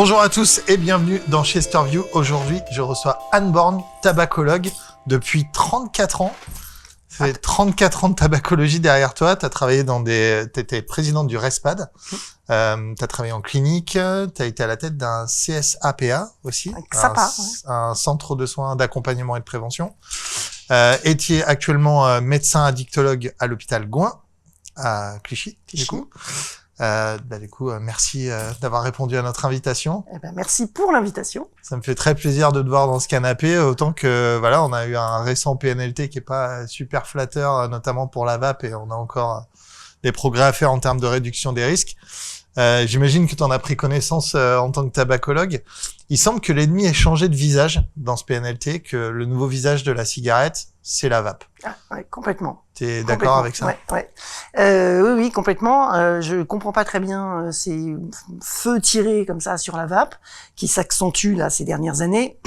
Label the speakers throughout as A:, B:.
A: Bonjour à tous et bienvenue dans Chesterview. Aujourd'hui, je reçois Anne Born, tabacologue depuis 34 ans. Ça fait 34 ans de tabacologie derrière toi. T'étais présidente du RESPAD. T'as travaillé en clinique. T'as été à la tête d'un CSAPA aussi. Un centre de soins d'accompagnement et de prévention. Et tu es actuellement médecin addictologue à l'hôpital Gouin, à Clichy. Du coup, merci d'avoir répondu à notre invitation.
B: Merci pour l'invitation.
A: Ça me fait très plaisir de te voir dans ce canapé, autant que voilà, on a eu un récent PNLT qui est pas super flatteur, notamment pour la vape, et on a encore des progrès à faire en termes de réduction des risques. J'imagine que tu en as pris connaissance en tant que tabacologue. Il semble que l'ennemi ait changé de visage dans ce PNLT, que le nouveau visage de la cigarette, c'est la vape.
B: Ah, ouais, complètement.
A: T'es d'accord avec ça?
B: Ouais. Oui, complètement. Je comprends pas très bien ces feux tirés comme ça sur la vape, qui s'accentuent là ces dernières années,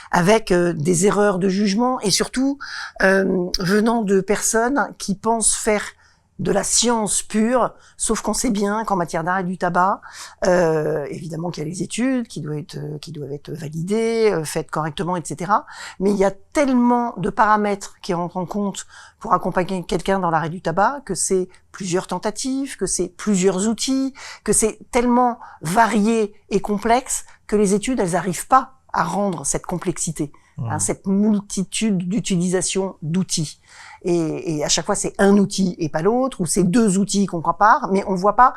B: avec des erreurs de jugement et surtout venant de personnes qui pensent faire de la science pure, sauf qu'on sait bien qu'en matière d'arrêt du tabac, évidemment qu'il y a les études qui doivent être validées, faites correctement, etc. Mais il y a tellement de paramètres qui rentrent en compte pour accompagner quelqu'un dans l'arrêt du tabac, que c'est plusieurs tentatives, que c'est plusieurs outils, que c'est tellement varié et complexe que les études, elles n'arrivent pas à rendre cette complexité, cette multitude d'utilisation d'outils. Et à chaque fois, c'est un outil et pas l'autre, ou c'est deux outils qu'on compare, mais on voit pas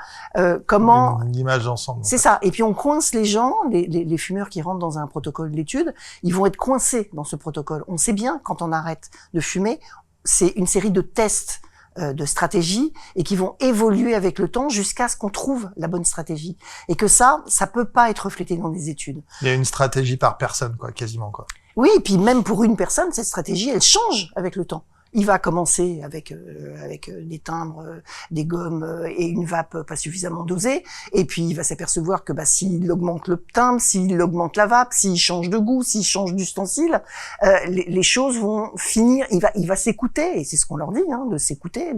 B: comment...
A: Une image d'ensemble.
B: C'est ça. Et puis on coince les gens, les fumeurs qui rentrent dans un protocole d'études, ils vont être coincés dans ce protocole. On sait bien, quand on arrête de fumer, c'est une série de tests, de stratégies, et qui vont évoluer avec le temps jusqu'à ce qu'on trouve la bonne stratégie. Et que ça peut pas être reflété dans des études.
A: Il y a une stratégie par personne, quoi, quasiment, quoi.
B: Oui, et puis même pour une personne, cette stratégie, elle change avec le temps. Il va commencer avec des timbres, des gommes et une vape pas suffisamment dosée, et puis il va s'apercevoir que s'il augmente le timbre, s'il augmente la vape, s'il change de goût, s'il change d'ustensile, les choses vont finir. Il va s'écouter, et c'est ce qu'on leur dit, de s'écouter,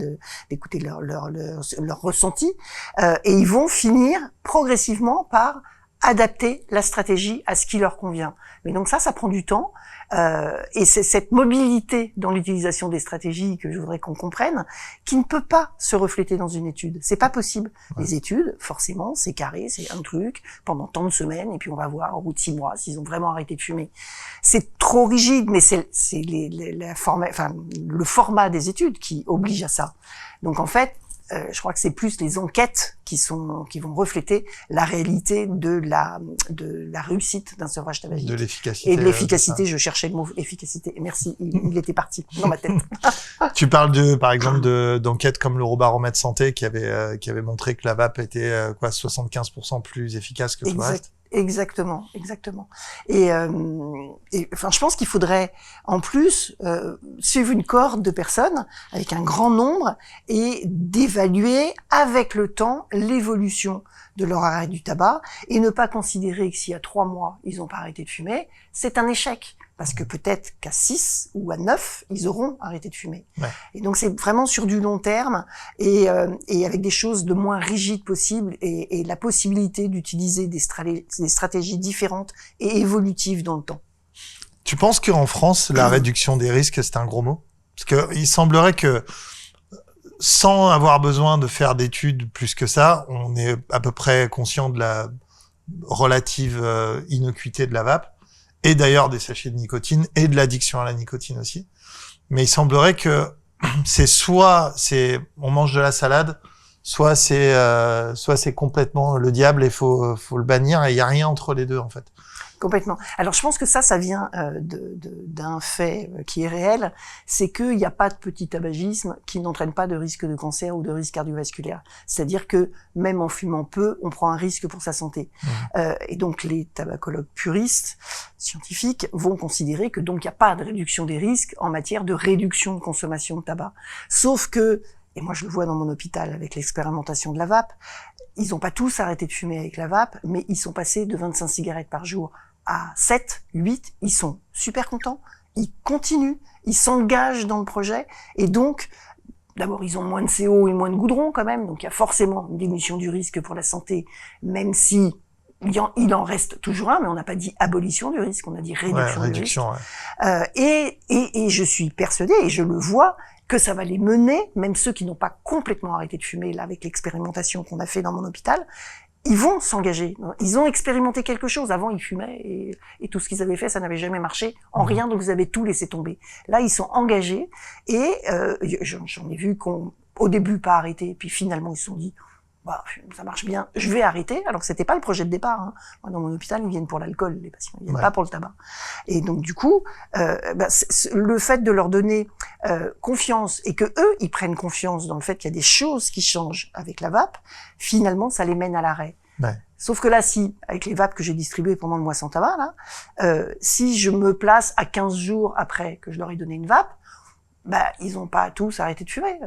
B: d'écouter leur ressenti, et ils vont finir progressivement par adapter la stratégie à ce qui leur convient. Mais donc ça prend du temps, et c'est cette mobilité dans l'utilisation des stratégies que je voudrais qu'on comprenne, qui ne peut pas se refléter dans une étude. C'est pas possible. Ouais. Les études, forcément, c'est carré, c'est un truc pendant tant de semaines, et puis on va voir au bout de 6 mois s'ils ont vraiment arrêté de fumer. C'est trop rigide, mais c'est le format des études qui oblige à ça. Donc en fait, je crois que c'est plus les enquêtes qui vont refléter la réalité de la réussite d'un sevrage tabagique.
A: De l'efficacité.
B: Et de l'efficacité, je cherchais le mot efficacité. Merci, il était parti dans ma tête.
A: Tu parles par exemple d'enquêtes comme l'Eurobaromètre Santé qui avait montré que la vape était 75% plus efficace que tout le reste.
B: Exactement. Et je pense qu'il faudrait en plus suivre une cohorte de personnes avec un grand nombre et d'évaluer avec le temps l'évolution de leur arrêt du tabac, et ne pas considérer que s'il y a 3 mois ils n'ont pas arrêté de fumer, c'est un échec. Parce que peut-être qu'à 6 ou à 9, ils auront arrêté de fumer. Ouais. Et donc c'est vraiment sur du long terme, et avec des choses de moins rigides possibles, et la possibilité d'utiliser des stratégies différentes et évolutives dans le temps.
A: Tu penses qu'en France, la réduction des risques, c'est un gros mot? Parce que il semblerait que, sans avoir besoin de faire d'études plus que ça, on est à peu près conscient de la relative innocuité de la vape, et d'ailleurs des sachets de nicotine, et de l'addiction à la nicotine aussi. Mais il semblerait que on mange de la salade, soit c'est complètement le diable et faut le bannir, et il y a rien entre les deux, en fait.
B: Complètement. Alors je pense que ça vient d'un fait qui est réel, c'est qu'il n'y a pas de petit tabagisme qui n'entraîne pas de risque de cancer ou de risque cardiovasculaire. C'est-à-dire que même en fumant peu, on prend un risque pour sa santé. Et donc les tabacologues puristes, scientifiques, vont considérer que donc il n'y a pas de réduction des risques en matière de réduction de consommation de tabac. Sauf que, et moi je le vois dans mon hôpital avec l'expérimentation de la vape, ils n'ont pas tous arrêté de fumer avec la vape, mais ils sont passés de 25 cigarettes par jour à 7, 8, ils sont super contents, ils continuent, ils s'engagent dans le projet, et donc, d'abord, ils ont moins de CO et moins de goudron quand même, donc il y a forcément une diminution du risque pour la santé, même si il en reste toujours un, mais on n'a pas dit abolition du risque, on a dit réduction du risque.
A: Ouais.
B: Et je suis persuadée, et je le vois, que ça va les mener, même ceux qui n'ont pas complètement arrêté de fumer, là, avec l'expérimentation qu'on a fait dans mon hôpital, ils vont s'engager. Ils ont expérimenté quelque chose. Avant, ils fumaient et tout ce qu'ils avaient fait, ça n'avait jamais marché en rien, donc ils avaient tout laissé tomber. Là, ils sont engagés et j'en ai vu qu'on, au début, pas arrêté, puis finalement, ils se sont dit, bah, ça marche bien, je vais arrêter. Alors que c'était pas le projet de départ. Hein. Moi, dans mon hôpital, ils viennent pour l'alcool, les patients, ils viennent pas pour le tabac. Et donc, du coup, le fait de leur donner confiance et que eux, ils prennent confiance dans le fait qu'il y a des choses qui changent avec la vape, finalement, ça les mène à l'arrêt.
A: Ouais.
B: Sauf que là, si, avec les vapes que j'ai distribuées pendant le mois sans tabac, là, si je me place à 15 jours après que je leur ai donné une vape, bah, ils ont pas tous arrêté de fumer.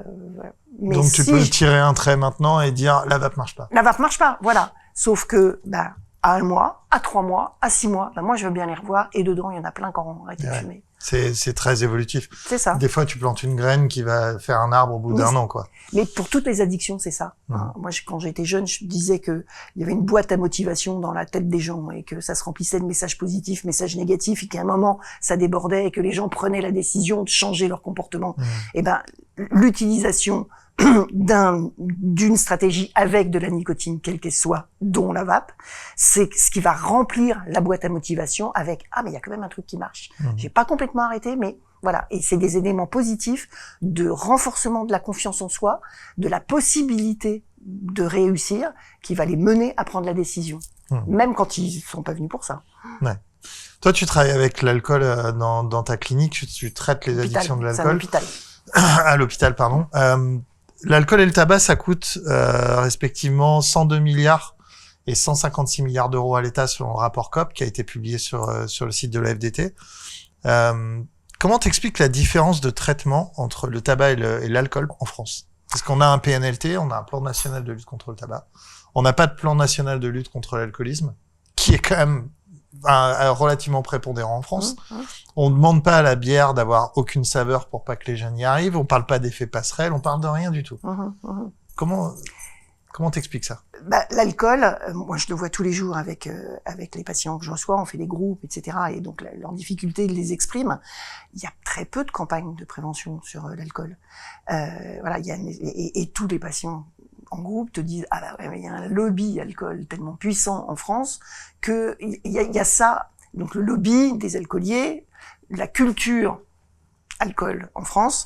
B: Mais
A: donc tu peux tirer un trait maintenant et dire la vape marche pas.
B: La vape marche pas, voilà. Sauf que, bah, à 1 mois, à 3 mois, à 6 mois, bah, moi je veux bien les revoir et dedans il y en a plein qui ont arrêté de fumer.
A: C'est très évolutif.
B: C'est ça.
A: Des fois tu plantes une graine qui va faire un arbre au bout d'un an, quoi.
B: Mais pour toutes les addictions, c'est ça. Moi, quand j'étais jeune, je disais que il y avait une boîte à motivation dans la tête des gens et que ça se remplissait de messages positifs, messages négatifs, et qu'à un moment, ça débordait et que les gens prenaient la décision de changer leur comportement. Et ben, l'utilisation d'une stratégie avec de la nicotine, quelle qu'elle soit, dont la vape, c'est ce qui va remplir la boîte à motivation avec « Ah, mais il y a quand même un truc qui marche. J'ai pas complètement arrêté, mais... » Voilà, et c'est des éléments positifs de renforcement de la confiance en soi, de la possibilité de réussir, qui va les mener à prendre la décision, même quand ils sont pas venus pour ça.
A: Ouais. Toi, tu travailles avec l'alcool dans ta clinique, tu traites les addictions de l'alcool.
B: C'est à l'hôpital.
A: À l'hôpital, pardon. L'alcool et le tabac, ça coûte respectivement 102 milliards et 156 milliards d'euros à l'État selon le rapport COP qui a été publié sur le site de la FDT. Comment t'expliques la différence de traitement entre le tabac et l'alcool en France? Parce qu'on a un PNLT, on a un plan national de lutte contre le tabac. On n'a pas de plan national de lutte contre l'alcoolisme, qui est quand même relativement prépondérant en France. On ne demande pas à la bière d'avoir aucune saveur pour pas que les jeunes y arrivent. On parle pas d'effet passerelle, on parle de rien du tout. Comment t'expliques ça?
B: Bah, l'alcool, moi je le vois tous les jours avec les patients que je reçois, on fait des groupes, etc. Et donc leurs difficultés, ils les expriment. Il y a très peu de campagnes de prévention sur l'alcool. Voilà, il y a et tous les patients en groupe te disent ah bah ouais, mais il y a un lobby alcool tellement puissant en France que il y a ça. Donc le lobby des alcooliers, la culture alcool en France,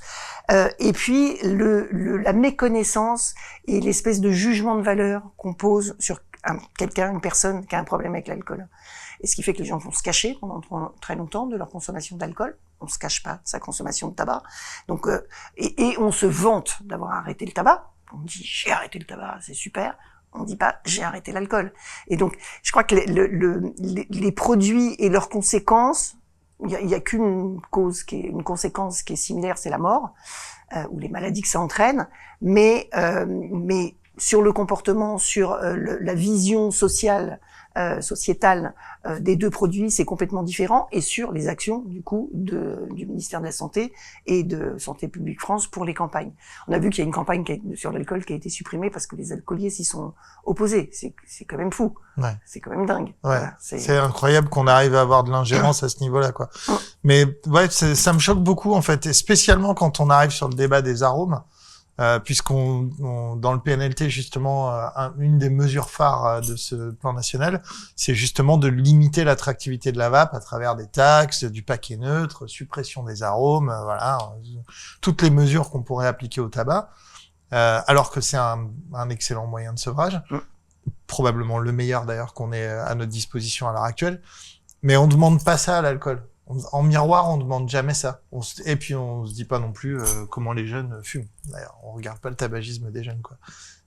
B: et puis la méconnaissance et l'espèce de jugement de valeur qu'on pose sur une personne qui a un problème avec l'alcool. Et ce qui fait que les gens vont se cacher pendant très longtemps de leur consommation d'alcool. On se cache pas de sa consommation de tabac. Donc, et on se vante d'avoir arrêté le tabac. On dit j'ai arrêté le tabac, c'est super. On dit pas j'ai arrêté l'alcool. Et donc, je crois que les produits et leurs conséquences, il y a qu'une conséquence qui est similaire, c'est la mort ou les maladies que ça entraîne. Mais sur le comportement, sur la vision sociétale des deux produits, c'est complètement différent. Et sur les actions du coup du ministère de la Santé et de Santé publique France pour les campagnes. On a vu qu'il y a une campagne sur l'alcool qui a été supprimée parce que les alcooliers s'y sont opposés. C'est quand même fou. Ouais. C'est quand même dingue.
A: Ouais. Voilà, c'est incroyable qu'on arrive à avoir de l'ingérence à ce niveau-là, quoi. Mais ouais, ça me choque beaucoup en fait, et spécialement quand on arrive sur le débat des arômes. Puisqu'on dans le PNLT justement une des mesures phares de ce plan national, c'est justement de limiter l'attractivité de la vape à travers des taxes, du paquet neutre, suppression des arômes, voilà, toutes les mesures qu'on pourrait appliquer au tabac, alors que c'est un excellent moyen de sevrage, probablement le meilleur d'ailleurs qu'on ait à notre disposition à l'heure actuelle, mais on demande pas ça à l'alcool. En miroir, on demande jamais ça. Et puis on se dit pas non plus comment les jeunes fument. D'ailleurs, on regarde pas le tabagisme des jeunes, quoi.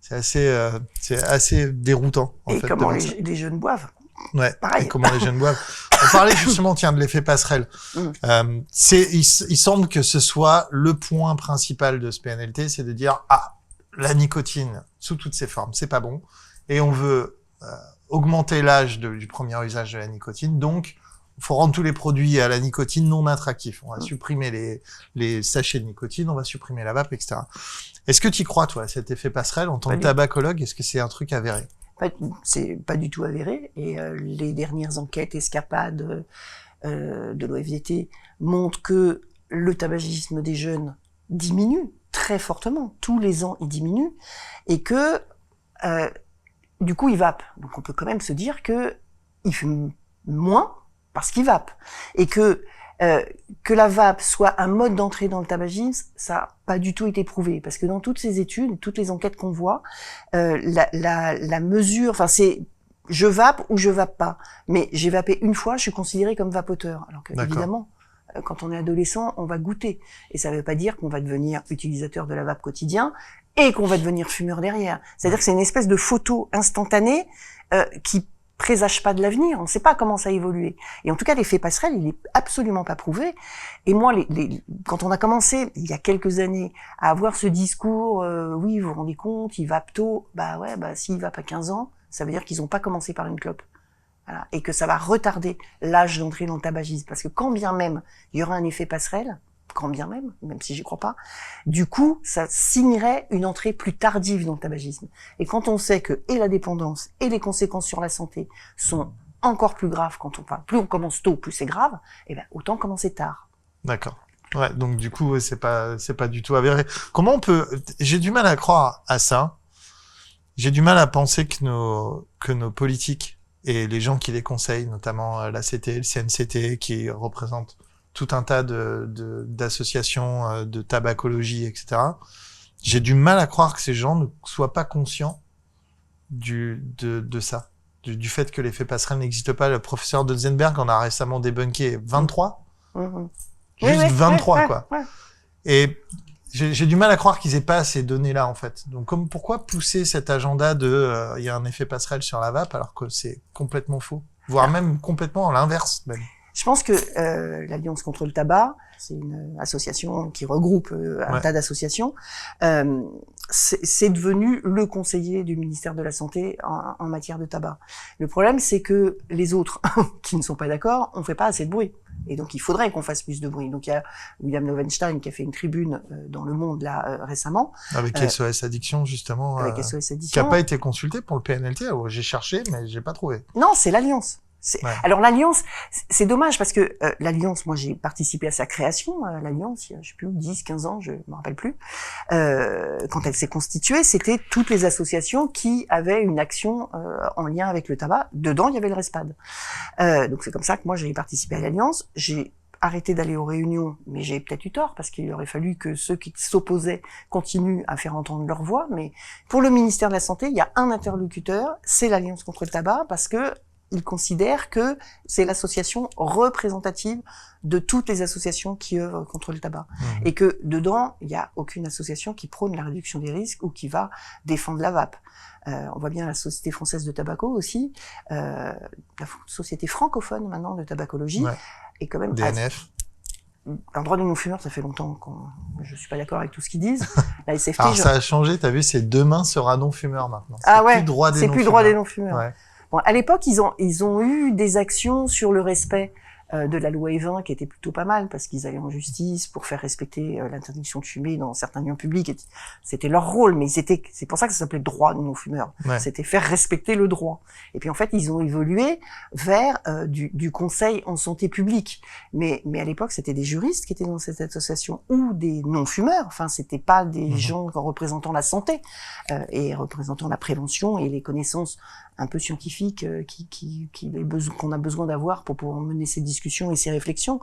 A: C'est assez déroutant.
B: Et comment les jeunes boivent.
A: Ouais. Pareil. Et comment les jeunes boivent. On parlait justement, tiens, de l'effet passerelle. Il semble que ce soit le point principal de ce PNLT, c'est de dire la nicotine sous toutes ses formes, c'est pas bon, et on veut augmenter l'âge du premier usage de la nicotine, donc il faut rendre tous les produits à la nicotine non attractifs. On va supprimer les sachets de nicotine, on va supprimer la vape, etc. Est-ce que tu y crois, toi, à cet effet passerelle en tant que tabacologue? Est-ce que c'est un truc avéré?
B: C'est pas du tout avéré. Et les dernières enquêtes escapades de l'OFDT montrent que le tabagisme des jeunes diminue très fortement. Tous les ans, il diminue. Et que, du coup, ils vapent. Donc on peut quand même se dire que ils fument moins parce qu'ils vapent. Et que la vape soit un mode d'entrée dans le tabagisme, ça n'a pas du tout été prouvé. Parce que dans toutes ces études, toutes les enquêtes qu'on voit, la mesure, enfin c'est je vape ou je vape pas. Mais j'ai vapé une fois, je suis considéré comme vapoteur. Alors que, évidemment, quand on est adolescent, on va goûter. Et ça ne veut pas dire qu'on va devenir utilisateur de la vape quotidien et qu'on va devenir fumeur derrière. C'est-à-dire que c'est une espèce de photo instantanée qui présage pas de l'avenir. On ne sait pas comment ça a évolué. Et en tout cas, l'effet passerelle, il est absolument pas prouvé. Et moi, quand on a commencé, il y a quelques années, à avoir ce discours, oui, vous vous rendez compte, ils vapent tôt. Bah ouais, s'ils vapent à 15 ans, ça veut dire qu'ils n'ont pas commencé par une clope. Voilà. Et que ça va retarder l'âge d'entrée dans le tabagisme. Parce que quand bien même il y aura un effet passerelle, quand bien même si j'y crois pas, du coup, ça signerait une entrée plus tardive dans le tabagisme. Et quand on sait que et la dépendance et les conséquences sur la santé sont encore plus graves plus on commence tôt, plus c'est grave, eh ben, autant commencer tard.
A: D'accord. Ouais, donc du coup, c'est pas du tout avéré. Comment on peut, j'ai du mal à croire à ça. J'ai du mal à penser que nos politiques et les gens qui les conseillent, notamment l'ACT, le CNCT, qui représentent tout un tas d'associations de tabacologie, etc. J'ai du mal à croire que ces gens ne soient pas conscients de ça, du fait que l'effet passerelle n'existe pas. Le professeur Dotzenberg en a récemment débunké 23. Juste 23, quoi.
B: Ouais.
A: Et j'ai du mal à croire qu'ils aient pas ces données-là, en fait. Donc, pourquoi pousser cet agenda il y a un effet passerelle sur la vape, alors que c'est complètement faux, voire même complètement à l'inverse, même.
B: Je pense que l'Alliance contre le tabac, c'est une association qui regroupe un tas d'associations, c'est devenu le conseiller du ministère de la Santé en matière de tabac. Le problème, c'est que les autres qui ne sont pas d'accord, on fait pas assez de bruit. Et donc, il faudrait qu'on fasse plus de bruit. Donc, il y a William Lowenstein qui a fait une tribune dans Le Monde, là, récemment.
A: Avec SOS Addiction, justement.
B: Avec SOS Addiction.
A: Qui n'a pas été consulté pour le PNLT. J'ai cherché, mais j'ai pas trouvé.
B: Non, c'est l'Alliance. Alors l'Alliance, c'est dommage parce que l'Alliance, moi j'ai participé à sa création, l'Alliance, il y a, je sais plus, 10, 15 ans, je me rappelle plus. Quand elle s'est constituée, c'était toutes les associations qui avaient une action en lien avec le tabac. Dedans, il y avait le RESPAD. Donc c'est comme ça que moi j'ai participé à l'Alliance. J'ai arrêté d'aller aux réunions, mais j'ai peut-être eu tort parce qu'il aurait fallu que ceux qui s'opposaient continuent à faire entendre leur voix. Mais pour le ministère de la Santé, il y a un interlocuteur, c'est l'Alliance contre le tabac, parce que il considère que c'est l'association représentative de toutes les associations qui œuvrent contre le tabac. Et que dedans, il n'y a aucune association qui prône la réduction des risques ou qui va défendre la vape. On voit bien la Société française de tabaco aussi, la société francophone maintenant de tabacologie, et quand même...
A: DNF.
B: Un droit des non-fumeurs, ça fait longtemps je suis pas d'accord avec tout ce qu'ils disent. La SFT...
A: Alors ça a changé, t'as vu, c'est demain sera non-fumeur maintenant.
B: Plus droit des plus droit des non-fumeurs.
A: Ouais.
B: Bon, à l'époque, ils ont eu des actions sur le respect de la loi Evin qui était plutôt pas mal parce qu'ils allaient en justice pour faire respecter l'interdiction de fumer dans certains lieux publics. C'était leur rôle, mais c'est pour ça que ça s'appelait droit des non-fumeurs. C'était faire respecter le droit. Et puis en fait, ils ont évolué vers du conseil en santé publique. Mais à l'époque, c'était des juristes qui étaient dans cette association ou des non-fumeurs. Enfin, c'était pas des gens représentant la santé et représentant la prévention et les connaissances un peu scientifiques qu'on a besoin d'avoir pour pouvoir mener ces discussions et ces réflexions.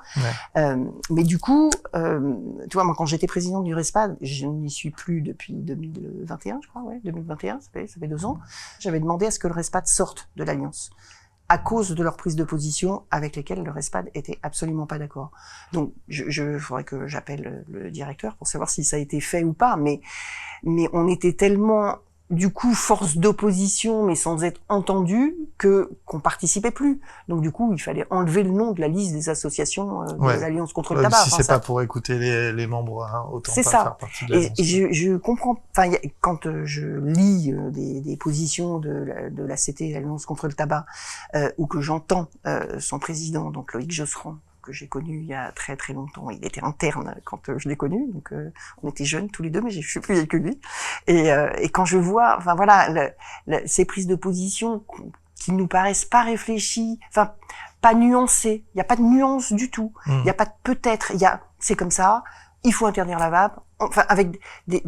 B: Mais du coup, tu vois, moi, quand j'étais présidente du RESPAD, je n'y suis plus depuis 2021, je crois, 2021, ça fait 2 ans, j'avais demandé à ce que le RESPAD sorte de l'Alliance à cause de leur prise de position avec lesquelles le RESPAD était absolument pas d'accord. Donc, faudrait que j'appelle le directeur pour savoir si ça a été fait ou pas, mais on était tellement... du coup, force d'opposition, mais sans être entendu, qu'on participait plus. Donc, du coup, il fallait enlever le nom de la liste des associations de l'Alliance contre le tabac.
A: Si c'est pas pour écouter les membres, hein, autant pas faire partie de l'Alliance.
B: Et je comprends, enfin, quand je lis des positions de l'ACT, l'Alliance contre le tabac, ou que j'entends son président, donc Loïc Josserand, que j'ai connu il y a très très longtemps. Il était interne quand je l'ai connu, donc on était jeunes tous les deux, mais je suis plus vieille que lui. Et quand je vois, enfin voilà, ces prises de position qui nous paraissent pas réfléchies, enfin pas nuancées. Il y a pas de nuance du tout. Il y a pas de peut-être. C'est comme ça. Il faut interdire la vape. Enfin avec
A: Il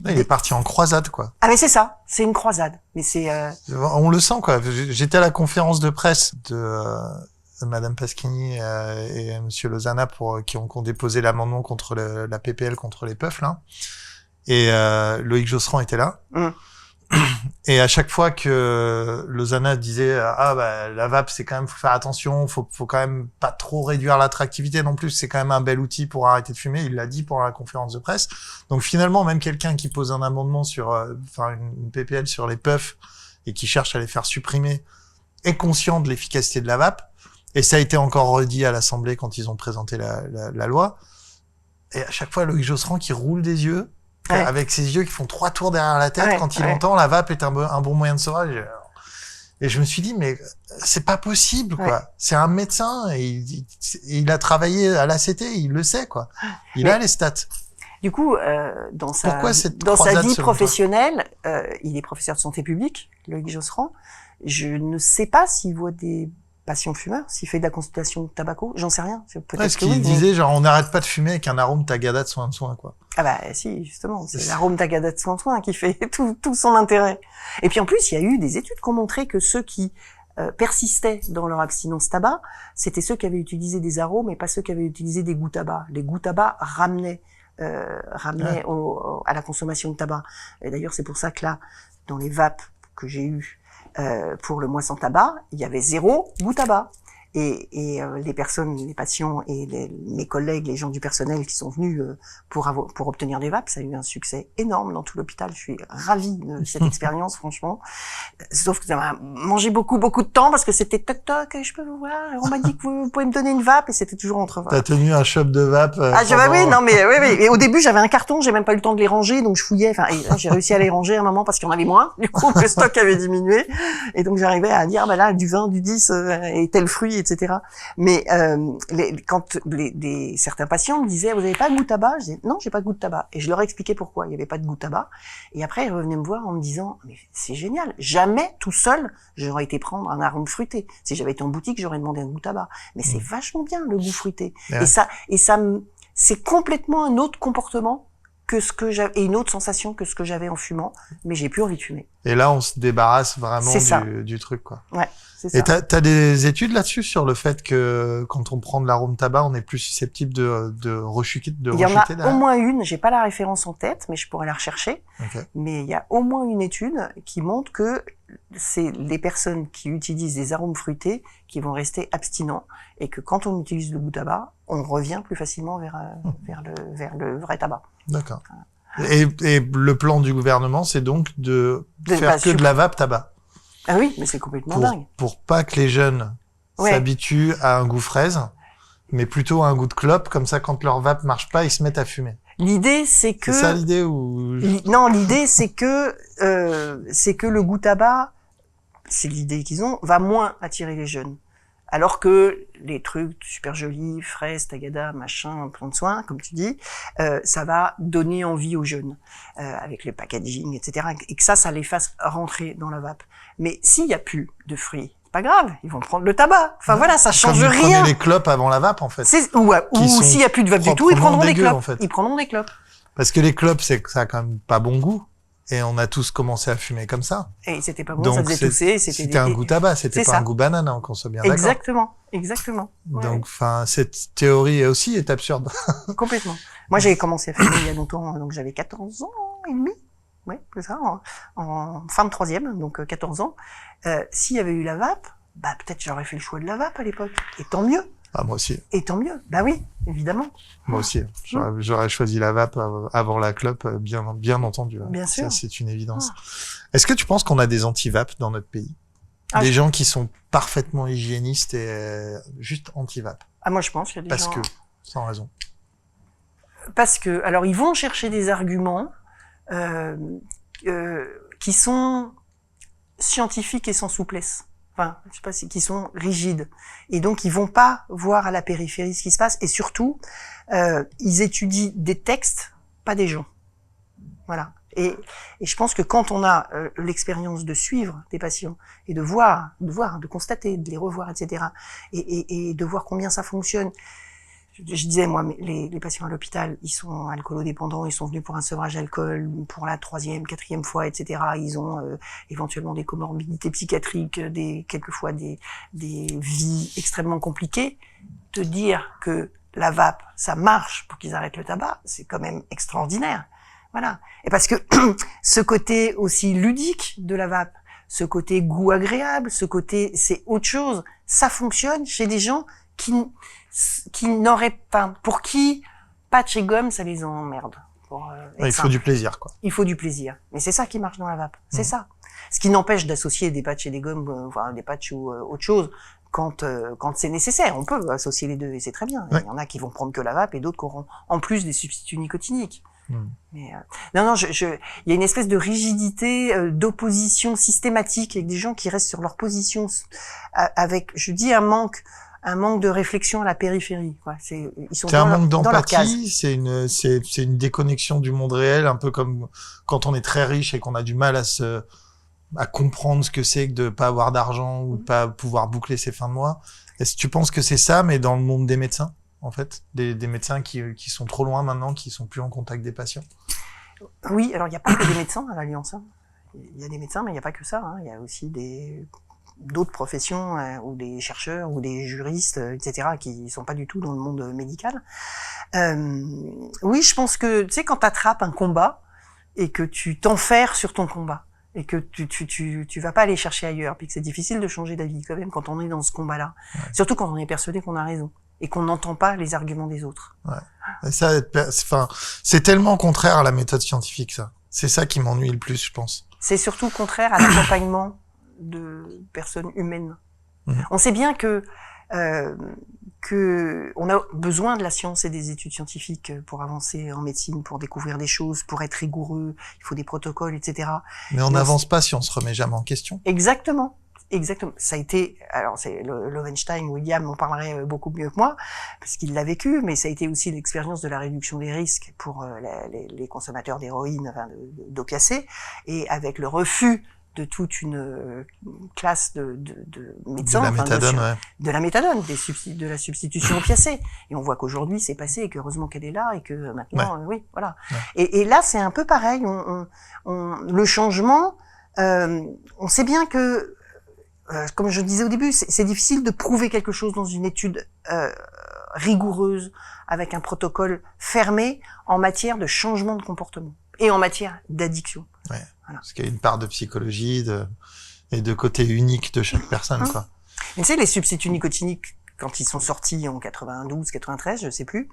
A: est parti en croisade, quoi.
B: Ah mais c'est ça. C'est une croisade. Mais c'est.
A: On le sent, quoi. J'étais à la conférence de presse de Madame Pasquini et Monsieur Lozana qui ont déposé l'amendement contre la PPL contre les puffs, là. Et Loïc Josserand était là. Et à chaque fois que Lozana disait la vape c'est quand même, faut faire attention, faut quand même pas trop réduire l'attractivité non plus, c'est quand même un bel outil pour arrêter de fumer, il l'a dit pendant la conférence de presse. Donc finalement même quelqu'un qui pose un amendement sur une PPL sur les puffs et qui cherche à les faire supprimer est conscient de l'efficacité de la vape, et ça a été encore redit à l'Assemblée quand ils ont présenté la loi. Et à chaque fois Loïc Josserand qui roule des yeux, avec ses yeux qui font 3 tours derrière la tête quand il entend la vape est un bon moyen de sauvage. Et je me suis dit, mais c'est pas possible, quoi. C'est un médecin, et il a travaillé à l'ACT, il le sait, quoi. Il a les stats.
B: Du coup, dans sa vie professionnelle, il est professeur de santé publique, Loïc Josserand. Je ne sais pas s'il voit des patients fumeurs, s'il fait de la consultation de tabaco, j'en sais rien.
A: Peut-être ce qu'il disait, genre, on n'arrête pas de fumer avec un arôme tagada de soin de soin, quoi.
B: Ah bah si, justement, c'est l'arôme tagada de soin de soin qui fait tout son intérêt. Et puis en plus, il y a eu des études qui ont montré que ceux qui persistaient dans leur abstinence tabac, c'était ceux qui avaient utilisé des arômes et pas ceux qui avaient utilisé des goûts tabac. Les goûts tabac ramenaient à la consommation de tabac. Et d'ailleurs, c'est pour ça que là, dans les vapes que j'ai eues pour le mois sans tabac, il y avait 0 goût tabac. Et les personnes, les patients et mes collègues, les gens du personnel qui sont venus pour obtenir des vapes, ça a eu un succès énorme dans tout l'hôpital. Je suis ravie de cette expérience, franchement. Sauf que ça m'a mangé beaucoup de temps parce que c'était toc toc, je peux vous voir. On m'a dit que vous pouvez me donner une vape et c'était toujours entre.
A: T'as tenu un shop de vape.
B: Oui, non mais oui. Et au début j'avais un carton, j'ai même pas eu le temps de les ranger, donc je fouillais. Enfin, et là, j'ai réussi à les ranger à un moment parce qu'il y en avait moins. Du coup, le stock avait diminué et donc j'arrivais à dire là du 20, du 10 et tel fruit, etc. Mais quand certains patients me disaient vous avez pas de goût tabac, je disais non, j'ai pas de goût de tabac, et je leur expliquais pourquoi il y avait pas de goût tabac. Et après ils revenaient me voir en me disant mais c'est génial, jamais tout seul j'aurais été prendre un arôme fruité. Si j'avais été en boutique j'aurais demandé un goût tabac, mais c'est vachement bien le goût fruité. Et ça c'est complètement un autre comportement que ce que j'avais, et une autre sensation que ce que j'avais en fumant, mais j'ai plus envie de fumer.
A: Et là, on se débarrasse vraiment du truc, quoi.
B: Ouais, c'est ça.
A: Et t'as des études là-dessus sur le fait que quand on prend de l'arôme tabac, on est plus susceptible de rechuter
B: Il y en a au moins une, j'ai pas la référence en tête, mais je pourrais la rechercher.
A: Okay.
B: Mais il y a au moins une étude qui montre que c'est les personnes qui utilisent des arômes fruités qui vont rester abstinents, et que quand on utilise le goût tabac, on revient plus facilement vers le vrai tabac.
A: D'accord. Et le plan du gouvernement, c'est donc de faire que de la vape tabac.
B: Ah oui, mais c'est complètement dingue.
A: Pour pas que les jeunes s'habituent à un goût fraise, mais plutôt à un goût de clope, comme ça, quand leur vape marche pas, ils se mettent à fumer.
B: L'idée, c'est que...
A: C'est ça l'idée ou...
B: Non, l'idée, c'est que le goût tabac, c'est l'idée qu'ils ont, va moins attirer les jeunes. Alors que les trucs super jolis, fraises, tagada, machin, plein de soins, comme tu dis, ça va donner envie aux jeunes, avec le packaging, etc. Et que ça les fasse rentrer dans la vape. Mais s'il y a plus de fruits, c'est pas grave, ils vont prendre le tabac. Enfin voilà, ça change rien.
A: Ils prenaient les clopes avant la vape, en fait.
B: Ou s'il y a plus de vape du tout, ils prendront des clopes.
A: En fait.
B: Ils prendront des clopes.
A: Parce que les clopes, ça a quand même pas bon goût. Et on a tous commencé à fumer comme ça.
B: Et c'était pas bon, donc, ça faisait tousser.
A: C'était un goût tabac, c'était pas un goût banane, hein, qu'on soit bien d'accord.
B: Exactement. Ouais.
A: Donc, enfin, cette théorie aussi est absurde.
B: Complètement. Moi, j'ai commencé à fumer il y a longtemps, donc j'avais 14 ans et demi. Ouais, c'est ça, en fin de 3e, donc 14 ans. S'il y avait eu la vape, bah, peut-être j'aurais fait le choix de la vape à l'époque. Et tant mieux.
A: Ah, moi aussi.
B: Et tant mieux. Bah oui, évidemment.
A: Moi aussi. J'aurais choisi la vape avant la clope, bien entendu.
B: Bien sûr.
A: Ça, c'est une évidence. Est-ce que tu penses qu'on a des anti-vapes dans notre pays? Des gens qui sont parfaitement hygiénistes et juste anti-vape?
B: Ah, moi, je pense qu'il y a des gens...
A: Sans raison.
B: Parce que, alors, ils vont chercher des arguments, qui sont scientifiques et sans souplesse. enfin, je sais pas qui sont rigides. Et donc, ils vont pas voir à la périphérie ce qui se passe. Et surtout, ils étudient des textes, pas des gens. Voilà. Et je pense que quand on a l'expérience de suivre des patients et de voir, de constater, de les revoir, etc., et de voir combien ça fonctionne. Je disais, moi, les patients à l'hôpital, ils sont alcoolodépendants, ils sont venus pour un sevrage alcool pour la 3e, 4e fois, etc. Ils ont éventuellement des comorbidités psychiatriques, quelquefois des vies extrêmement compliquées. Te dire que la vape, ça marche pour qu'ils arrêtent le tabac, c'est quand même extraordinaire. Voilà. Et parce que ce côté aussi ludique de la vape, ce côté goût agréable, ce côté c'est autre chose, ça fonctionne chez des gens qui n'auraient pas, pour qui patch et gomme, ça les emmerde.
A: Il faut du plaisir, quoi.
B: Il faut du plaisir. Mais c'est ça qui marche dans la vape. C'est ça. Ce qui n'empêche d'associer des patchs et des gommes, enfin, des patchs ou autre chose, quand c'est nécessaire. On peut associer les deux et c'est très bien. Il y en a qui vont prendre que la vape et d'autres qui auront en plus des substituts nicotiniques. Mais non, il y a une espèce de rigidité, d'opposition systématique avec des gens qui restent sur leur position, avec, je dis, un manque de réflexion à la périphérie. Quoi. Ils sont
A: un manque d'empathie, c'est une déconnexion du monde réel, un peu comme quand on est très riche et qu'on a du mal à comprendre ce que c'est que de pas avoir d'argent ou de pas pouvoir boucler ses fins de mois. Est-ce que tu penses que c'est ça, mais dans le monde des médecins? En fait, des médecins qui sont trop loin maintenant, qui sont plus en contact des patients.
B: Oui, alors il n'y a pas que des médecins à l'Alliance. Hein. Il y a des médecins, mais il n'y a pas que ça. Hein. Il y a aussi d'autres professions, ou des chercheurs, ou des juristes, etc., qui sont pas du tout dans le monde médical. Oui, je pense que, tu sais, quand tu attrapes un combat et que tu t'enferres sur ton combat, et que tu vas pas aller chercher ailleurs, puis que c'est difficile de changer d'avis quand même quand on est dans ce combat-là. Ouais. Surtout quand on est persuadé qu'on a raison. Et qu'on n'entend pas les arguments des autres.
A: Ouais. Et ça, c'est tellement contraire à la méthode scientifique, ça. C'est ça qui m'ennuie le plus, je pense.
B: C'est surtout contraire à l'accompagnement de personnes humaines. On sait bien que on a besoin de la science et des études scientifiques pour avancer en médecine, pour découvrir des choses, pour être rigoureux. Il faut des protocoles, etc.
A: Mais on n'avance pas si on se remet jamais en question.
B: Exactement. Exactement. Ça a été, alors c'est Lowenstein, William en parlerait beaucoup mieux que moi, parce qu'il l'a vécu, mais ça a été aussi l'expérience de la réduction des risques pour les consommateurs d'héroïne, enfin d'opiacés, et avec le refus de toute une classe de médecins,
A: de la méthadone,
B: de la méthadone, de la substitution opiacée. Et on voit qu'aujourd'hui c'est passé, et qu'heureusement qu'elle est là, et que maintenant, oui, voilà. Ouais. Et là c'est un peu pareil. Le changement, on sait bien que comme je disais au début, c'est difficile de prouver quelque chose dans une étude rigoureuse, avec un protocole fermé en matière de changement de comportement et en matière d'addiction.
A: Ouais, voilà. Parce qu'il y a une part de psychologie et de côté unique de chaque personne, quoi.
B: Mais tu sais, les substituts nicotiniques, quand ils sont sortis en 92, 93, je sais plus,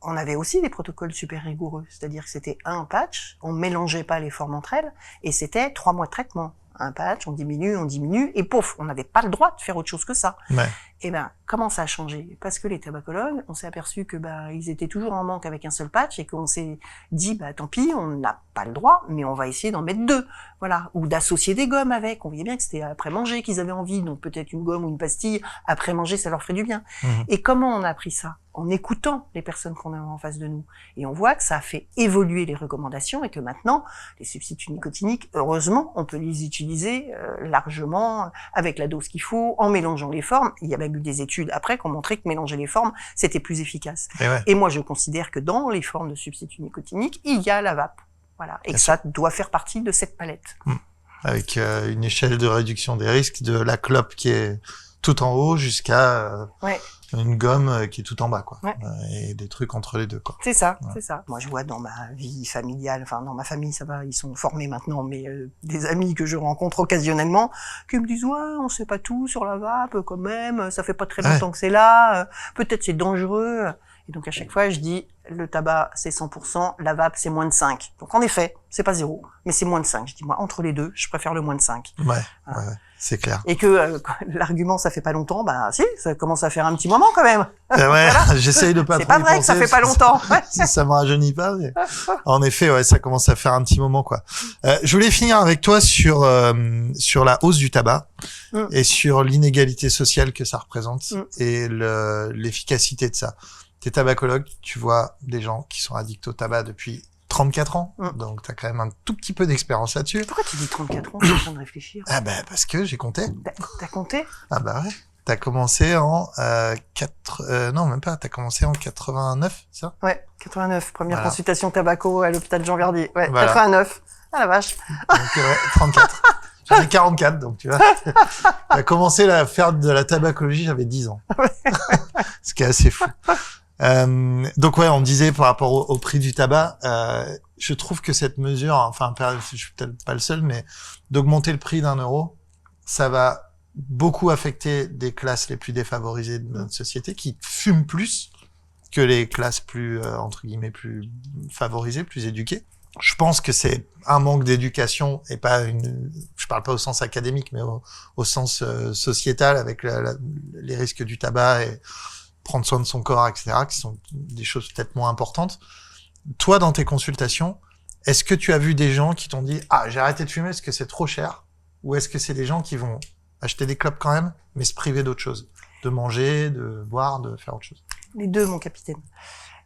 B: on avait aussi des protocoles super rigoureux. C'est-à-dire que c'était un patch, on mélangeait pas les formes entre elles, et c'était 3 mois de traitement. Un patch, on diminue, et pouf, on n'avait pas le droit de faire autre chose que ça.
A: Ouais.
B: Et comment ça a changé? Parce que les tabacologues, on s'est aperçu que ils étaient toujours en manque avec un seul patch, et qu'on s'est dit, tant pis, on n'a pas le droit, mais on va essayer d'en mettre 2. Voilà. Ou d'associer des gommes avec. On voyait bien que c'était après manger qu'ils avaient envie, donc peut-être une gomme ou une pastille, après manger, ça leur ferait du bien. Et comment on a appris ça? En écoutant les personnes qu'on a en face de nous. Et on voit que ça a fait évoluer les recommandations, et que maintenant, les substituts nicotiniques, heureusement, on peut les utiliser largement, avec la dose qu'il faut, en mélangeant les formes. Il y a même eu des études après qui ont montré que mélanger les formes, c'était plus efficace. Et moi, je considère que dans les formes de substituts nicotiniques, il y a la vape. Voilà. Et que ça doit faire partie de cette palette.
A: Avec une échelle de réduction des risques, de la clope qui est tout en haut jusqu'à une gomme qui est tout en bas, quoi. Ouais. Et des trucs entre les deux, quoi.
B: C'est ça, c'est ça. Moi, je vois dans ma vie familiale, enfin, dans ma famille, ça va, ils sont formés maintenant, mais des amis que je rencontre occasionnellement, qui me disent, ouais, on sait pas tout sur la vape, quand même, ça fait pas très longtemps que c'est là, peut-être c'est dangereux. Et donc à chaque fois, je dis le tabac c'est 100%, la vape c'est moins de 5. Donc en effet, c'est pas 0, mais c'est moins de 5. Je dis moi entre les deux, je préfère le moins de 5.
A: Ouais,
B: Voilà.
A: ouais, c'est clair.
B: Et que l'argument ça fait pas longtemps, bah si, ça commence à faire un petit moment quand même.
A: Ouais,
B: Voilà.
A: j'essaye de pas
B: C'est
A: trop
B: pas
A: y
B: vrai que ça
A: penser,
B: fait pas longtemps.
A: si ça me rajeunit pas, mais en effet, ouais, ça commence à faire un petit moment, quoi. Je voulais finir avec toi sur la hausse du tabac et sur l'inégalité sociale que ça représente et l'efficacité de ça. T'es tabacologue, tu vois des gens qui sont addicts au tabac depuis 34 ans, donc t'as quand même un tout petit peu d'expérience là-dessus.
B: Pourquoi tu dis 34 ans? Je suis en train de réfléchir.
A: Ah bah parce que j'ai compté.
B: T'as compté?
A: Ah bah ouais. T'as commencé en non même pas. T'as commencé en 89, c'est ça?
B: Ouais, 89. Première consultation tabaco à l'hôpital Jean Verdier. Ouais, voilà. 89. Ah la vache.
A: Donc ouais, 34. J'en ai 44, donc tu vois. T'as commencé à faire de la tabacologie, j'avais 10 ans. Ce qui est assez fou. Donc ouais, on disait par rapport au prix du tabac, je trouve que cette mesure, enfin, je suis peut-être pas le seul, mais d'augmenter le prix d'€1, ça va beaucoup affecter des classes les plus défavorisées de notre société qui fument plus que les classes plus, entre guillemets, plus favorisées, plus éduquées. Je pense que c'est un manque d'éducation et pas je parle pas au sens académique, mais au sens sociétal avec les risques du tabac et prendre soin de son corps, etc., qui sont des choses peut-être moins importantes. Toi, dans tes consultations, est-ce que tu as vu des gens qui t'ont dit « Ah, j'ai arrêté de fumer parce que c'est trop cher » ou est-ce que c'est des gens qui vont acheter des clopes quand même, mais se priver d'autre chose, de manger, de boire, de faire autre chose?
B: Les deux, mon capitaine.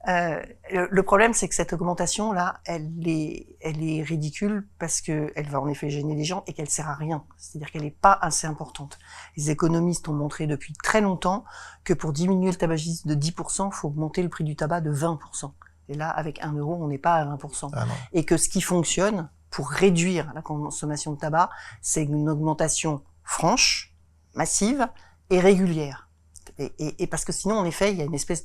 B: Le problème, c'est que cette augmentation-là, elle est ridicule parce que elle va en effet gêner les gens et qu'elle sert à rien. C'est-à-dire qu'elle n'est pas assez importante. Les économistes ont montré depuis très longtemps que pour diminuer le tabagisme de 10%, il faut augmenter le prix du tabac de 20%. Et là, avec 1 euro, on n'est pas à 20%. Ah non. Et que ce qui fonctionne pour réduire la consommation de tabac, c'est une augmentation franche, massive et régulière. Et parce que sinon, en effet, il y a une espèce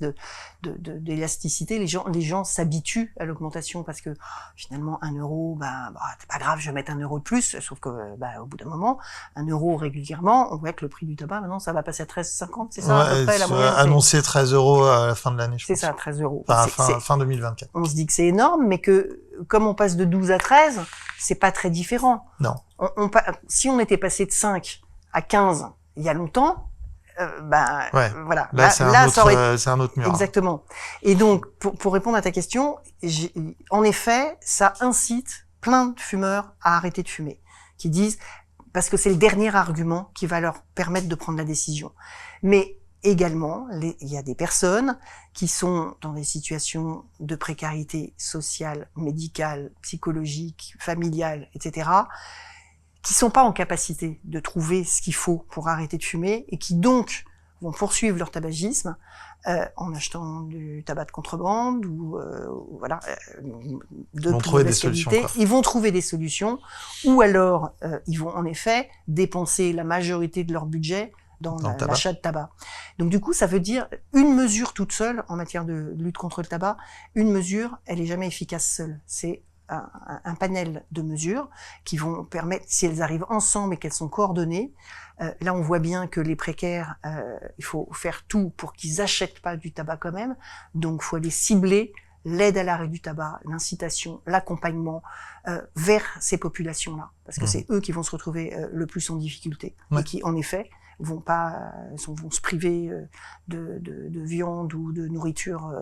B: d'élasticité. Les gens s'habituent à l'augmentation parce que finalement, 1 euro, c'est pas grave, je vais mettre 1 euro de plus. Sauf que, au bout d'un moment, 1 euro régulièrement, on voit que le prix du tabac, maintenant, ça va passer à 13,50, c'est ça, à peu près, la moyenne.
A: Annoncé 13 euros à la fin de l'année, je pense.
B: C'est ça, 13 euros.
A: Enfin, fin 2024.
B: On se dit que c'est énorme, mais que, comme on passe de 12 à 13, c'est pas très différent.
A: Non.
B: Si on était passé de 5 à 15 il y a longtemps, voilà.
A: Là, c'est un autre mur.
B: Exactement. Et donc, pour répondre à ta question, en effet, ça incite plein de fumeurs à arrêter de fumer, qui disent, parce que c'est le dernier argument qui va leur permettre de prendre la décision. Mais également, il y a des personnes qui sont dans des situations de précarité sociale, médicale, psychologique, familiale, etc., qui sont pas en capacité de trouver ce qu'il faut pour arrêter de fumer et qui donc vont poursuivre leur tabagisme en achetant du tabac de contrebande ou de plus mauvaise qualité. Ils vont trouver des solutions ou alors ils vont en effet dépenser la majorité de leur budget dans l'achat de tabac. Donc du coup, ça veut dire une mesure toute seule en matière de lutte contre le tabac, une mesure, elle est jamais efficace seule. C'est un panel de mesures qui vont permettre, si elles arrivent ensemble et qu'elles sont coordonnées, là on voit bien que les précaires, il faut faire tout pour qu'ils achètent pas du tabac quand même, donc il faut aller cibler l'aide à l'arrêt du tabac, l'incitation, l'accompagnement vers ces populations-là, parce que c'est eux qui vont se retrouver le plus en difficulté et qui en effet vont se priver de viande ou de nourriture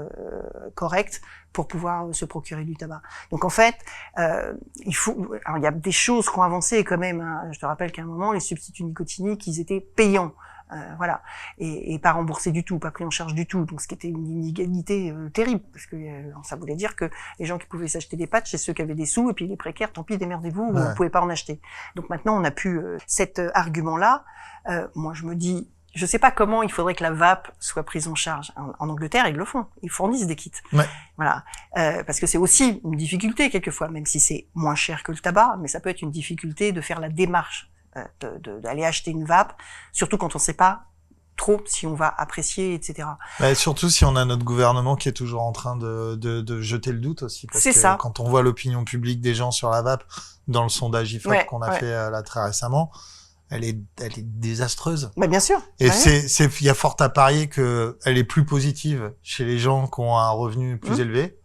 B: correcte pour pouvoir se procurer du tabac. Donc en fait, alors il y a des choses qui ont avancé quand même. Hein. Je te rappelle qu'à un moment, les substituts nicotiniques, ils étaient payants. Voilà, et pas remboursés du tout, pas pris en charge du tout, donc ce qui était une inégalité terrible, parce que ça voulait dire que les gens qui pouvaient s'acheter des patchs, c'est ceux qui avaient des sous, et puis les précaires, tant pis, démerdez-vous, vous ne pouvez pas en acheter. Donc maintenant, on a pu cet argument-là. Moi, je me dis, je sais pas comment il faudrait que la vape soit prise en charge. En Angleterre, ils le font, ils fournissent des kits. Ouais. Voilà, parce que c'est aussi une difficulté quelquefois, même si c'est moins cher que le tabac, mais ça peut être une difficulté de faire la démarche d'aller acheter une vape, surtout quand on sait pas trop si on va apprécier, etc.
A: Bah, surtout si on a notre gouvernement qui est toujours en train de jeter le doute aussi. Parce que
B: ça.
A: Quand on voit l'opinion publique des gens sur la vape, dans le sondage IFOP qu'on a fait là très récemment, elle est désastreuse.
B: Bah, bien sûr.
A: Et
B: Ouais.
A: il y a fort à parier que elle est plus positive chez les gens qui ont un revenu plus élevé,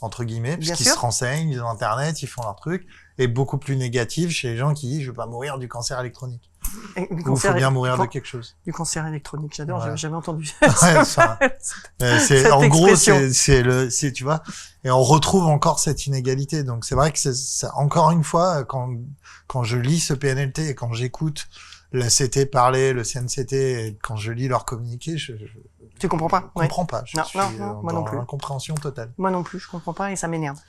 A: entre guillemets,
B: Bien
A: puisqu'ils
B: sûr.
A: se renseignent, ils ont Internet, ils font leur truc, et beaucoup plus négative chez les gens qui disent, je vais pas mourir du cancer électronique.
B: Et du
A: Ou faut
B: cancer,
A: bien mourir de quelque chose.
B: du cancer électronique, j'adore,
A: Voilà.
B: j'avais jamais entendu.
A: Ouais, ça, c'est,
B: Cette
A: en gros,
B: expression.
A: c'est, tu vois, et on retrouve encore cette inégalité. Donc c'est vrai que encore une fois, quand je lis ce PNLT et quand j'écoute la CT parler, le CNCT, et quand je lis leur communiqué, je
B: Tu comprends pas? Ouais.
A: comprends pas. Je
B: Non,
A: suis
B: non, moi non
A: dans
B: plus.
A: l'incompréhension totale.
B: Moi non plus, je comprends pas et ça m'énerve.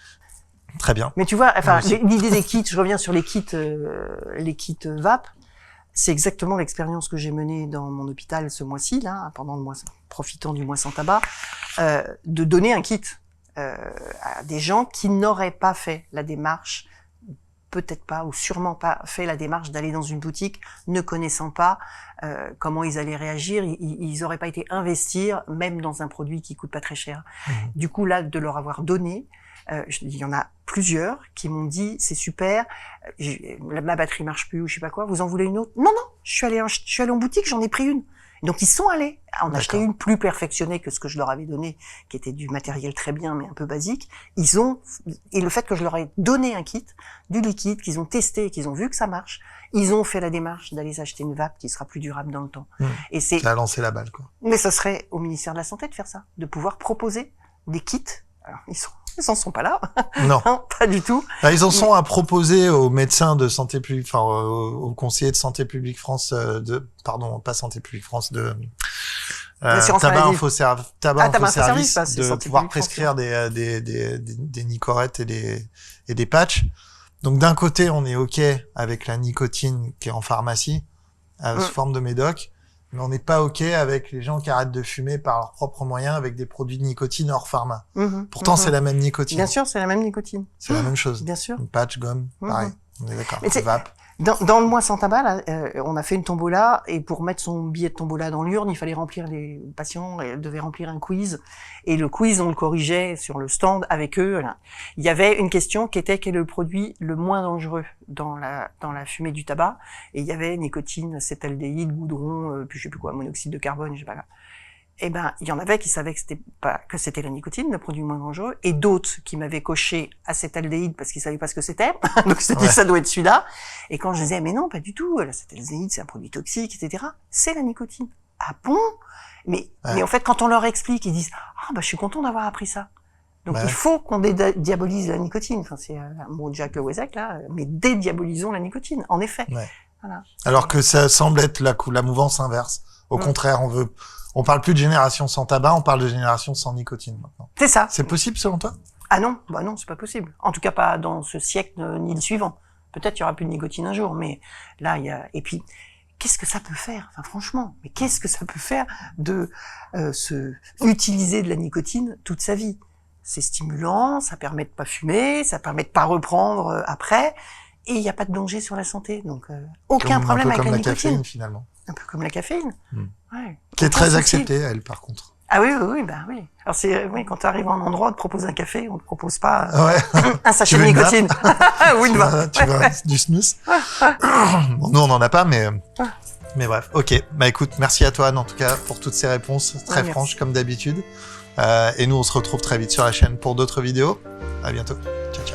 A: Très bien.
B: Mais tu vois, enfin,
A: Moi aussi.
B: l'idée des kits, je reviens sur les kits VAP. C'est exactement l'expérience que j'ai menée dans mon hôpital ce mois-ci, là, pendant le mois, profitant du mois sans tabac, de donner un kit à des gens qui n'auraient pas fait la démarche, peut-être pas ou sûrement pas fait la démarche d'aller dans une boutique, ne connaissant pas comment ils allaient réagir, ils auraient pas été investir même dans un produit qui coûte pas très cher. Du coup, là, de leur avoir donné, il y en a plusieurs qui m'ont dit c'est super, ma batterie marche plus ou je sais pas quoi, vous en voulez une autre? Non, je suis allé en boutique, j'en ai pris une. Donc ils sont allés en acheter une plus perfectionnée que ce que je leur avais donné, qui était du matériel très bien mais un peu basique. Et le fait que je leur ai donné un kit, du liquide, qu'ils ont testé et qu'ils ont vu que ça marche, ils ont fait la démarche d'aller acheter une vape qui sera plus durable dans le temps. Et
A: Ça a lancé la balle, quoi.
B: mais ce serait au ministère de la Santé de faire ça, de pouvoir proposer des kits. Alors, ils en sont pas là.
A: Non.
B: Non, pas du tout.
A: Là, ils en sont à proposer aux médecins de santé publique, enfin, aux conseillers de santé publique France, pas santé publique France,
B: L'assurance
A: tabac
B: maladie.
A: infoservice,
B: Infoservice, bah, c'est
A: de
B: santé
A: pouvoir
B: publique France,
A: prescrire des nicorettes et des patchs. Donc, d'un côté, on est OK avec la nicotine qui est en pharmacie, sous forme de médoc. Mais on n'est pas OK avec les gens qui arrêtent de fumer par leurs propres moyens avec des produits de nicotine hors pharma. Pourtant, c'est la même nicotine.
B: Bien sûr, c'est la même nicotine.
A: C'est la même chose.
B: Bien sûr.
A: Une patch, gomme, pareil. On est d'accord.
B: Mais c'est-
A: Vape.
B: Dans le mois sans tabac, là, on a fait une tombola et pour mettre son billet de tombola dans l'urne, il fallait remplir les patients, et devaient remplir un quiz. Et le quiz, on le corrigeait sur le stand avec eux. Là. Il y avait une question qui était quel est le produit le moins dangereux dans la fumée du tabac. Et il y avait nicotine, acétaldéhyde, goudron, puis je sais plus quoi, monoxyde de carbone, je sais pas quoi. Eh ben, il y en avait qui savaient que c'était la nicotine, le produit le moins dangereux, et d'autres qui m'avaient coché acétaldéhyde parce qu'ils savaient pas ce que c'était. Donc, c'était ça doit être celui-là. Et quand je disais, mais non, pas du tout, l'acétaldéhyde, c'est un produit toxique, etc. C'est la nicotine. Ah bon? Mais en fait, quand on leur explique, ils disent, je suis content d'avoir appris ça. Donc, il faut qu'on dédiabolise la nicotine. Enfin, c'est un mot de Jacques Le Wezek, là, mais dédiabolisons la nicotine, en effet.
A: Ouais.
B: Voilà.
A: Alors que ça semble être la mouvance inverse. Au contraire, on parle plus de génération sans tabac, on parle de génération sans nicotine maintenant.
B: C'est ça.
A: C'est possible selon toi?
B: Ah non, bah non, c'est pas possible. En tout cas, pas dans ce siècle ni le suivant. Peut-être il y aura plus de nicotine un jour, mais là, il y a... Et puis, qu'est-ce que ça peut faire? Enfin, franchement, mais qu'est-ce que ça peut faire de utiliser de la nicotine toute sa vie? C'est stimulant, ça permet de pas fumer, ça permet de pas reprendre après, et il n'y a pas de danger sur la santé. Donc, aucun problème avec la nicotine.
A: Caféine, finalement.
B: Un peu comme la caféine. Ouais.
A: Qui est
B: Aucun
A: très
B: souci.
A: acceptée, elle, par contre.
B: Ah oui, bah oui. Alors oui, quand tu arrives à un endroit, on te propose un café, on te propose pas
A: Ouais.
B: un sachet
A: Tu
B: de
A: veux une
B: nicotine. Ou une vape.
A: Tu veux du snus? Bon, nous, on n'en a pas, mais bref. Ok. Bah, écoute, merci à toi, Anne, en tout cas, pour toutes ces réponses très
B: Merci.
A: franches, comme d'habitude. Et nous, on se retrouve très vite sur la chaîne pour d'autres vidéos. À bientôt. Ciao, ciao.